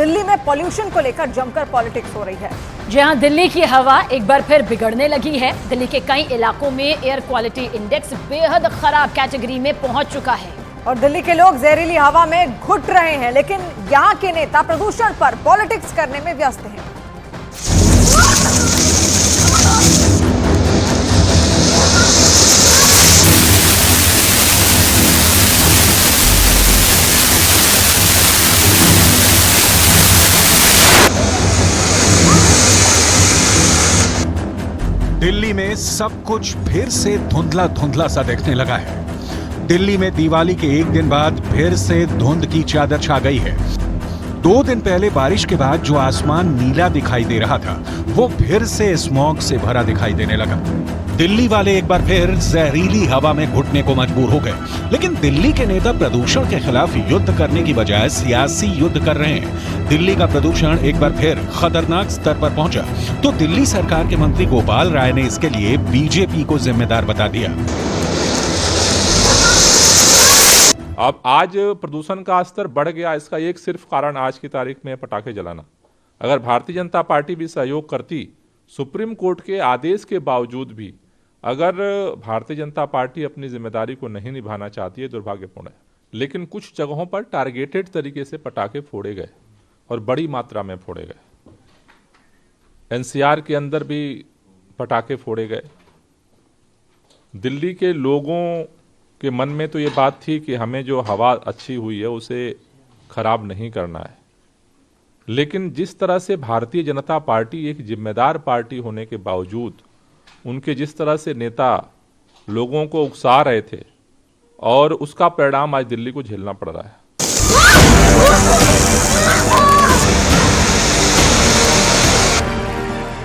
दिल्ली में पॉल्यूशन को लेकर जमकर पॉलिटिक्स हो रही है। जहां दिल्ली की हवा एक बार फिर बिगड़ने लगी है। दिल्ली के कई इलाकों में एयर क्वालिटी इंडेक्स बेहद खराब कैटेगरी में पहुंच चुका है और दिल्ली के लोग जहरीली हवा में घुट रहे हैं, लेकिन यहाँ के नेता प्रदूषण पर पॉलिटिक्स करने में व्यस्त हैं। दिल्ली में सब कुछ फिर से धुंधला धुंधला सा दिखने लगा है। दिल्ली में दिवाली के एक दिन बाद फिर से धुंध की चादर छा गई है। 2 दिन पहले बारिश के बाद जो आसमान नीला दिखाई दे रहा था, वो फिर से स्मॉग से भरा दिखाई देने लगा। दिल्ली वाले एक बार फिर जहरीली हवा में घुटने को मजबूर हो गए। लेकिन दिल्ली के नेता प्रदूषण के खिलाफ युद्ध करने की बजाय सियासी युद्ध कर रहे हैं। दिल्ली का प्रदूषण एक बार फिर खतरनाक स्तर पर पहुंचा तो दिल्ली सरकार के मंत्री गोपाल राय ने इसके लिए बीजेपी को जिम्मेदार बता दिया। अब आज प्रदूषण का स्तर बढ़ गया, इसका एक सिर्फ कारण आज की तारीख में पटाखे जलाना। अगर भारतीय जनता पार्टी भी सहयोग करती, सुप्रीम कोर्ट के आदेश के बावजूद भी अगर भारतीय जनता पार्टी अपनी जिम्मेदारी को नहीं निभाना चाहती है, दुर्भाग्यपूर्ण है। लेकिन कुछ जगहों पर टारगेटेड तरीके से पटाखे फोड़े गए और बड़ी मात्रा में फोड़े गए। एनसीआर के अंदर भी पटाखे फोड़े गए। दिल्ली के लोगों के मन में तो ये बात थी कि हमें जो हवा अच्छी हुई है उसे खराब नहीं करना है। लेकिन जिस तरह से भारतीय जनता पार्टी एक जिम्मेदार पार्टी होने के बावजूद उनके जिस तरह से नेता लोगों को उकसा रहे थे, और उसका परिणाम आज दिल्ली को झेलना पड़ रहा है।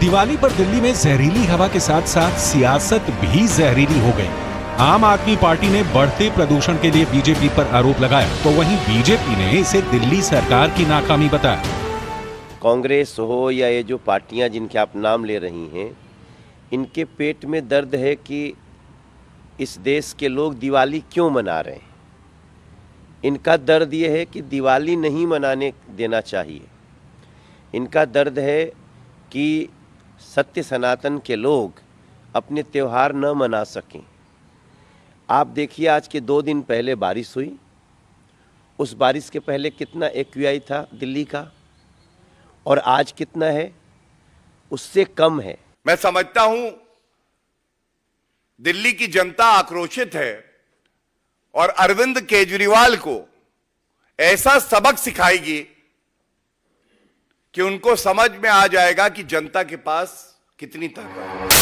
दिवाली पर दिल्ली में जहरीली हवा के साथ साथ सियासत भी जहरीली हो गई। आम आदमी पार्टी ने बढ़ते प्रदूषण के लिए बीजेपी पर आरोप लगाया, तो वहीं बीजेपी ने इसे दिल्ली सरकार की नाकामी बताया। कांग्रेस हो या ये जो पार्टियां जिनके आप नाम ले रही हैं, इनके पेट में दर्द है कि इस देश के लोग दिवाली क्यों मना रहे हैं। इनका दर्द ये है कि दिवाली नहीं मनाने देना चाहिए। इनका दर्द है कि सत्य सनातन के लोग अपने त्यौहार न मना सकें। आप देखिए, आज के 2 दिन पहले बारिश हुई। उस बारिश के पहले कितना एक्यूआई था दिल्ली का, और आज कितना है? उससे कम है। मैं समझता हूं दिल्ली की जनता आक्रोशित है और अरविंद केजरीवाल को ऐसा सबक सिखाएगी कि उनको समझ में आ जाएगा कि जनता के पास कितनी ताकत है।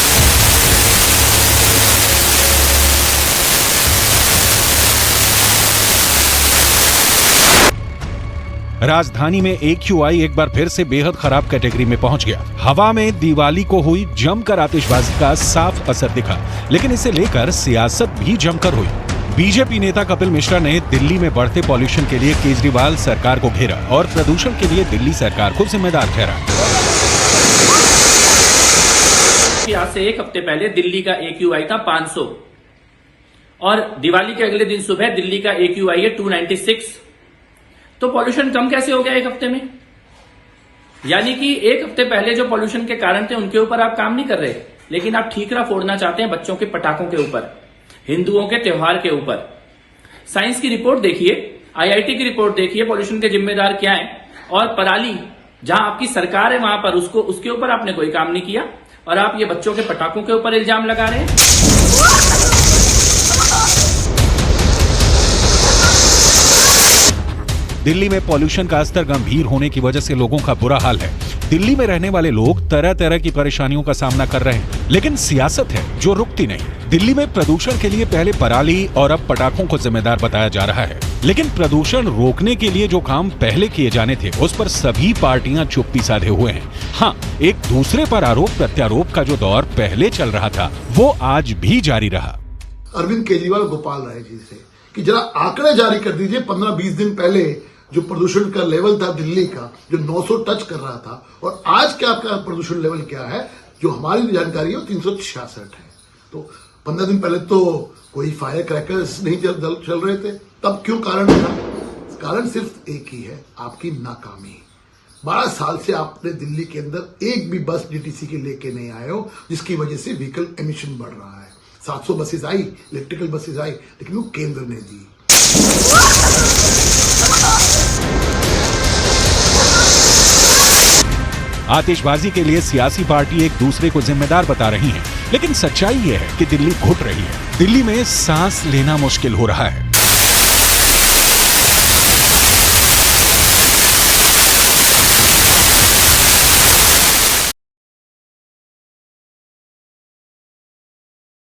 राजधानी में AQI एक बार फिर से बेहद खराब कैटेगरी में पहुंच गया। हवा में दिवाली को हुई जमकर आतिशबाजी का साफ असर दिखा, लेकिन इसे लेकर सियासत भी जमकर हुई। बीजेपी नेता कपिल मिश्रा ने दिल्ली में बढ़ते पॉल्यूशन के लिए केजरीवाल सरकार को घेरा और प्रदूषण के लिए दिल्ली सरकार को जिम्मेदार ठहरा। आज से 1 हफ्ते पहले दिल्ली का AQI था 500 और दिवाली के अगले दिन सुबह दिल्ली का AQI है 296। तो पॉल्यूशन कम कैसे हो गया 1 हफ्ते में? यानी कि 1 हफ्ते पहले जो पॉल्यूशन के कारण थे उनके ऊपर आप काम नहीं कर रहे, लेकिन आप ठीकरा फोड़ना चाहते हैं बच्चों के पटाखों के ऊपर, हिंदुओं के त्योहार के ऊपर। साइंस की रिपोर्ट देखिए, IIT की रिपोर्ट देखिए, पॉल्यूशन के जिम्मेदार क्या हैं। और पराली जहां आपकी सरकार है वहां पर उसके ऊपर आपने कोई काम नहीं किया, और आप ये बच्चों के पटाखों के ऊपर इल्जाम लगा रहे हैं। दिल्ली में पॉल्यूशन का स्तर गंभीर होने की वजह से लोगों का बुरा हाल है। दिल्ली में रहने वाले लोग तरह तरह की परेशानियों का सामना कर रहे हैं, लेकिन सियासत है जो रुकती नहीं। दिल्ली में प्रदूषण के लिए पहले पराली और अब पटाखों को जिम्मेदार बताया जा रहा है, लेकिन प्रदूषण रोकने के लिए जो काम पहले किए जाने थे उस पर सभी पार्टियां चुप्पी साधे हुए हैं। हाँ, एक दूसरे पर आरोप प्रत्यारोप का जो दौर पहले चल रहा था वो आज भी जारी रहा। अरविंद केजरीवाल गोपाल राय जी से कि जरा आंकड़े जारी कर दीजिए। 15-20 दिन पहले जो प्रदूषण का लेवल था दिल्ली का, जो 900 टच कर रहा था, और आज क्या आपका प्रदूषण लेवल क्या है? जो हमारी जानकारी है 366 है। तो 15 दिन पहले तो कोई फायर क्रैकर्स नहीं चल रहे थे, तब क्यों कारण था? कारण सिर्फ एक ही है, आपकी नाकामी। 12 साल से आपने दिल्ली के अंदर एक भी बस डीटीसी के लेके नहीं आए हो, जिसकी वजह से व्हीकल एमिशन बढ़ रहा है। 700 बसेस आई, इलेक्ट्रिकल बसेस आई, लेकिन वो केंद्र ने दी। आतिशबाजी के लिए सियासी पार्टी एक दूसरे को जिम्मेदार बता रही हैं, लेकिन सच्चाई यह है कि दिल्ली घुट रही है। दिल्ली में सांस लेना मुश्किल हो रहा है।